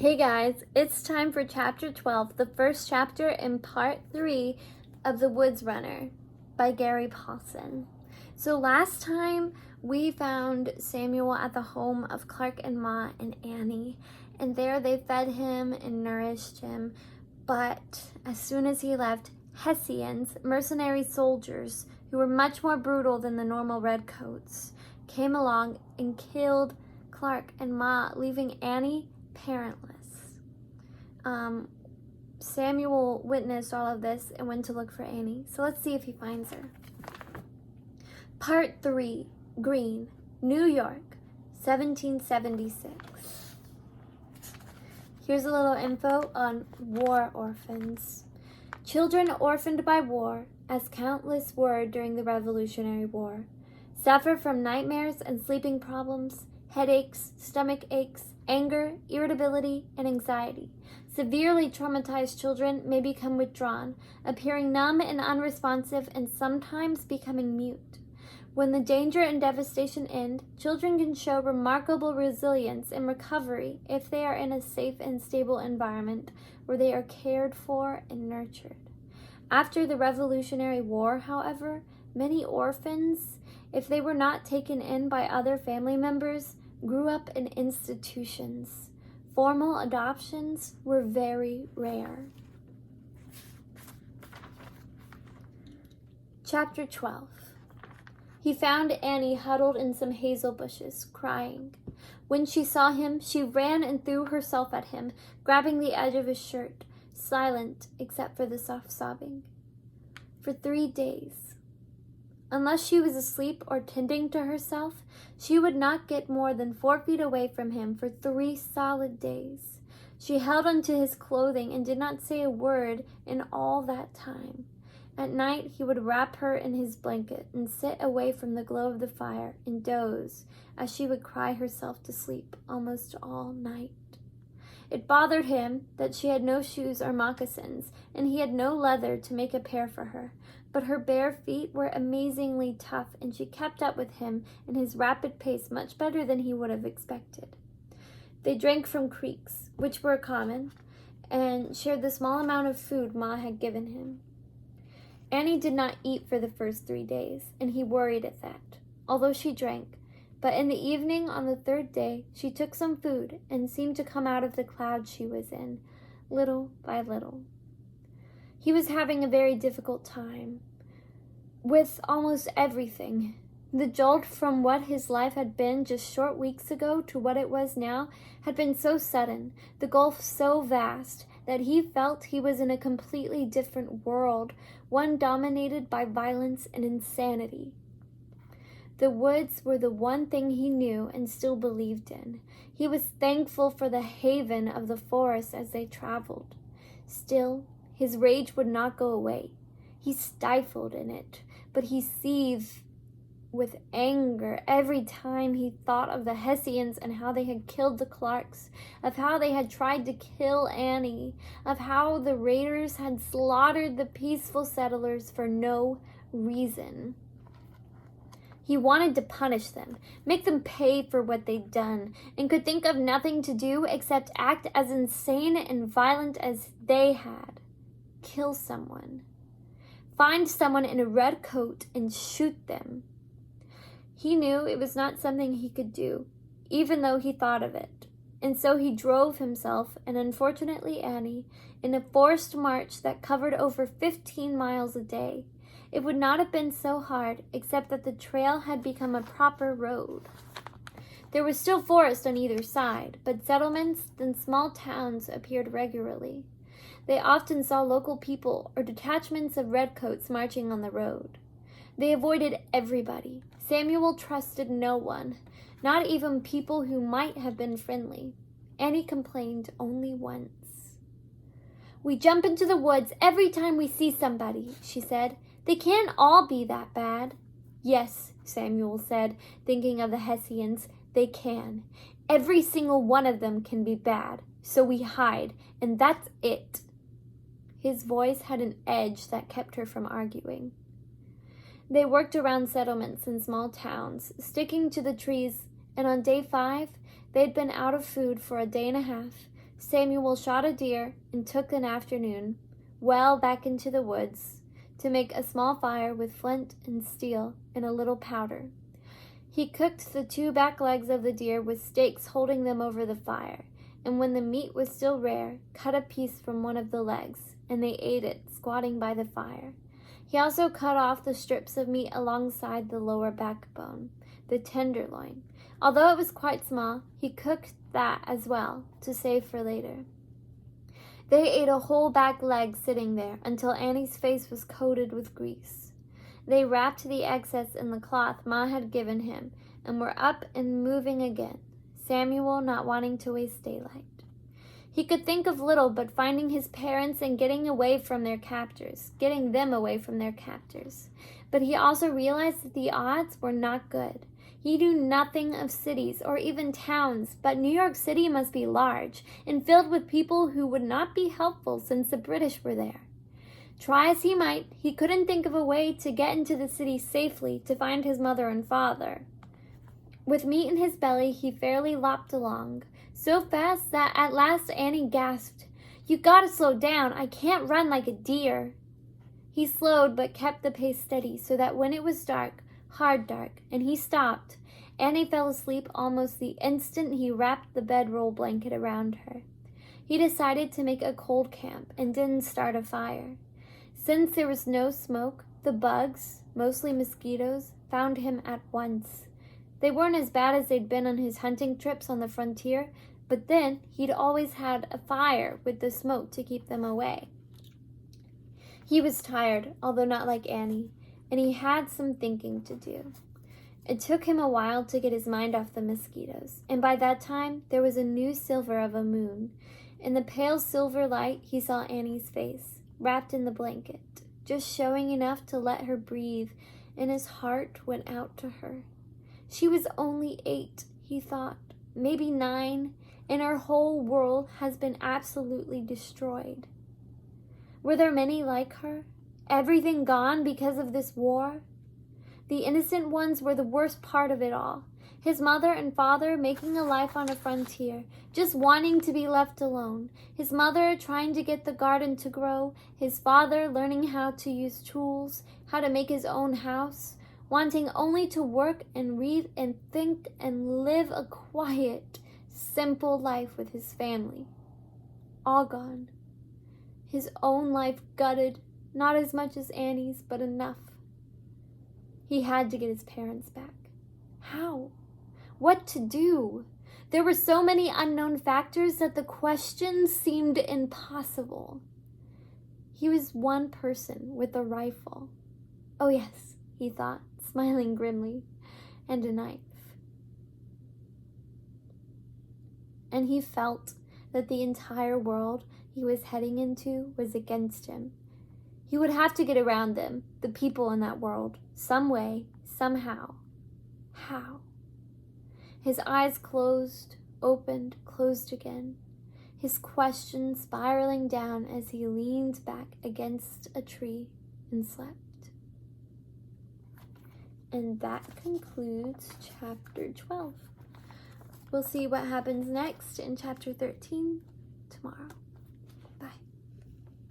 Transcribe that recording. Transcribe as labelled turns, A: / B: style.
A: Hey guys, it's time for chapter 12, the first chapter in part 3 of The Woods Runner by Gary Paulson. So last time we found Samuel at the home of Clark and Ma and Annie, and there they fed him and nourished him. But as soon as he left, Hessians, mercenary soldiers who were much more brutal than the normal redcoats, came along and killed Clark and Ma, leaving Annie parentless. Samuel witnessed all of this and went to look for Annie. So let's see if he finds her. Part 3, Green, New York, 1776. Here's a little info on war orphans. Children orphaned by war, as countless were during the Revolutionary War, suffer from nightmares and sleeping problems, headaches, stomach aches, anger, irritability, and anxiety. Severely traumatized children may become withdrawn, appearing numb and unresponsive, and sometimes becoming mute. When the danger and devastation end, children can show remarkable resilience and recovery if they are in a safe and stable environment where they are cared for and nurtured. After the Revolutionary War, however, many orphans, if they were not taken in by other family members, grew up in institutions. Formal adoptions were very rare. Chapter 12. He found Annie huddled in some hazel bushes, crying. When she saw him, she ran and threw herself at him, grabbing the edge of his shirt, silent except for the soft sobbing. For 3 days. Unless she was asleep or tending to herself, she would not get more than 4 feet away from him for 3 solid days. She held onto his clothing and did not say a word in all that time. At night, he would wrap her in his blanket and sit away from the glow of the fire and doze as she would cry herself to sleep almost all night. It bothered him that she had no shoes or moccasins, and he had no leather to make a pair for her. But her bare feet were amazingly tough, and she kept up with him in his rapid pace much better than he would have expected. They drank from creeks, which were common, and shared the small amount of food Ma had given him. Annie did not eat for the first 3 days, and he worried at that, although she drank. But in the evening on the 3rd day, she took some food and seemed to come out of the cloud she was in, little by little. He was having a very difficult time with almost everything. The jolt from what his life had been just short weeks ago to what it was now had been so sudden, the gulf so vast, that he felt he was in a completely different world, one dominated by violence and insanity. The woods were the one thing he knew and still believed in. He was thankful for the haven of the forest as they traveled. Still, his rage would not go away. He stifled in it, but he seethed with anger every time he thought of the Hessians and how they had killed the Clarks, of how they had tried to kill Annie, of how the raiders had slaughtered the peaceful settlers for no reason. He wanted to punish them, make them pay for what they'd done, and could think of nothing to do except act as insane and violent as they had. Kill someone. Find someone in a red coat and shoot them. He knew it was not something he could do, even though he thought of it. And so he drove himself, and unfortunately Annie, in a forced march that covered over 15 miles a day. It would not have been so hard, except that the trail had become a proper road. There was still forest on either side, but settlements and small towns appeared regularly. They often saw local people or detachments of redcoats marching on the road. They avoided everybody. Samuel trusted no one, not even people who might have been friendly. Annie complained only once. "We jump into the woods every time we see somebody," she said. "They can't all be that bad." "Yes," Samuel said, thinking of the Hessians, "they can. Every single one of them can be bad. So we hide, and that's it." His voice had an edge that kept her from arguing. They worked around settlements and small towns, sticking to the trees, and on day 5, they'd been out of food for a day and a half, Samuel shot a deer and took an afternoon well back into the woods to make a small fire with flint and steel and a little powder. He cooked the 2 back legs of the deer with stakes holding them over the fire, and when the meat was still rare, cut a piece from one of the legs, and they ate it, squatting by the fire. He also cut off the strips of meat alongside the lower backbone, the tenderloin. Although it was quite small, he cooked that as well, to save for later. They ate a whole back leg sitting there until Annie's face was coated with grease. They wrapped the excess in the cloth Ma had given him and were up and moving again, Samuel not wanting to waste daylight. He could think of little but finding his parents and getting them away from their captors. But he also realized that the odds were not good. He knew nothing of cities or even towns, but New York City must be large and filled with people who would not be helpful since the British were there. Try as he might, he couldn't think of a way to get into the city safely to find his mother and father. With meat in his belly, he fairly lopped along, so fast that at last Annie gasped, "You gotta slow down, I can't run like a deer." He slowed but kept the pace steady so that when it was dark, hard dark, and he stopped, Annie fell asleep almost the instant he wrapped the bedroll blanket around her. He decided to make a cold camp and didn't start a fire. Since there was no smoke, the bugs, mostly mosquitoes, found him at once. They weren't as bad as they'd been on his hunting trips on the frontier, but then he'd always had a fire with the smoke to keep them away. He was tired, although not like Annie, and he had some thinking to do. It took him a while to get his mind off the mosquitoes, and by that time there was a new silver of a moon. In the pale silver light he saw Annie's face, wrapped in the blanket, just showing enough to let her breathe, and his heart went out to her. She was only 8, he thought, maybe 9, and her whole world has been absolutely destroyed. Were there many like her? Everything gone because of this war? The innocent ones were the worst part of it all. His mother and father making a life on a frontier, just wanting to be left alone. His mother trying to get the garden to grow. His father learning how to use tools, how to make his own house, wanting only to work and read and think and live a quiet, simple life with his family. All gone. His own life gutted, not as much as Annie's, but enough. He had to get his parents back. How? What to do? There were so many unknown factors that the question seemed impossible. He was one person with a rifle. Oh yes, he thought, smiling grimly, and a knife. And he felt that the entire world he was heading into was against him. He would have to get around them, the people in that world, some way, somehow. How? His eyes closed, opened, closed again, his question spiraling down as he leaned back against a tree and slept. And that concludes chapter 12. We'll see what happens next in chapter 13 tomorrow.